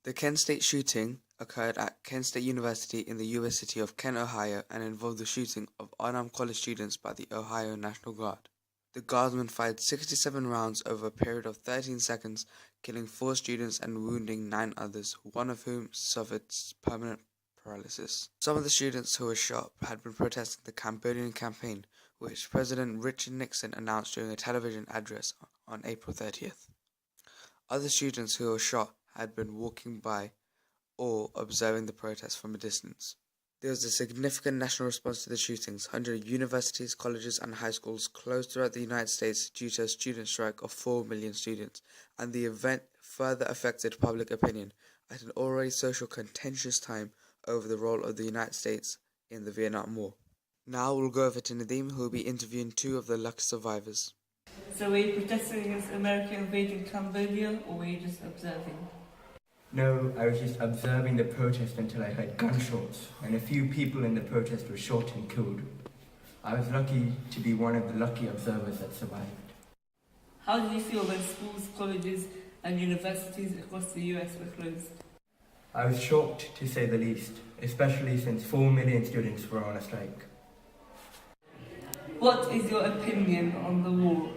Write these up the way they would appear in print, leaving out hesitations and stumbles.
The Kent State shooting occurred at Kent State University in the US city of Kent, Ohio, and involved the shooting of unarmed college students by the Ohio National Guard. The Guardsmen fired 67 rounds over a period of 13 seconds, killing 4 students and wounding 9 others, one of whom suffered permanent paralysis. Some of the students who were shot had been protesting the Cambodian campaign, which President Richard Nixon announced during a television address on April 30th. Other students who were shot had been walking by or observing the protests from a distance. There was a significant national response to the shootings. 100 universities, colleges, and high schools closed throughout the United States due to a student strike of 4 million students, and the event further affected public opinion at an already social contentious time over the role of the United States in the Vietnam War. Now we'll go over to Nadeem, who will be interviewing 2 of the lucky survivors. So were you protesting against America invading Cambodia, or were you just observing? No, I was just observing the protest until I heard gunshots, and a few people in the protest were shot and killed. I was lucky to be one of the lucky observers that survived. How did you feel when schools, colleges and universities across the US were closed? I was shocked, to say the least, especially since 4 million students were on a strike. What is your opinion on the war?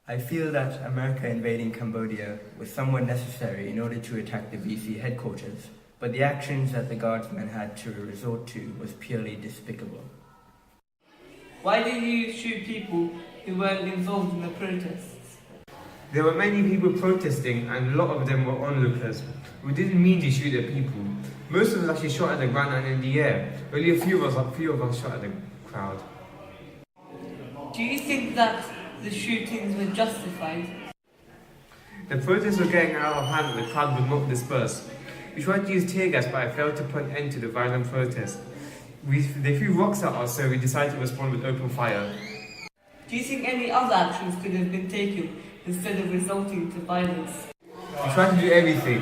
I feel that America invading Cambodia was somewhat necessary in order to attack the VC headquarters, but the actions that the guardsmen had to resort to was purely despicable. Why did you shoot people who weren't involved in the protests? There were many people protesting and a lot of them were onlookers. We didn't mean to shoot at people. Most of us actually shot at the ground and in the air. Only a few of us shot at the crowd. Do you think that the shootings were justified? The protests were getting out of hand and the crowd would not disperse. We tried to use tear gas, but I failed to put an end to the violent protest. They threw rocks at us, so we decided to respond with open fire. Do you think any other actions could have been taken instead of resulting to violence? We tried to do everything.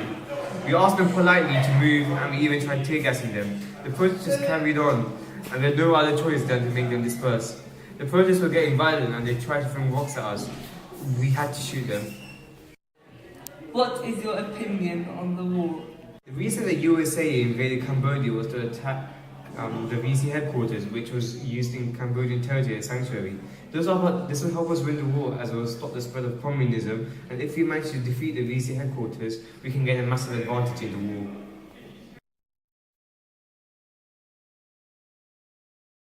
We asked them politely to move and we even tried tear gassing them. The protest just carried on and there was no other choice than to make them disperse. The protests were getting violent and they tried to throw rocks at us. We had to shoot them. What is your opinion on the war? The reason the USA invaded Cambodia was to attack the VC headquarters, which was used in Cambodian territory as sanctuary. This will help us win the war, as it will stop the spread of communism, and if we manage to defeat the VC headquarters, we can gain a massive advantage in the war.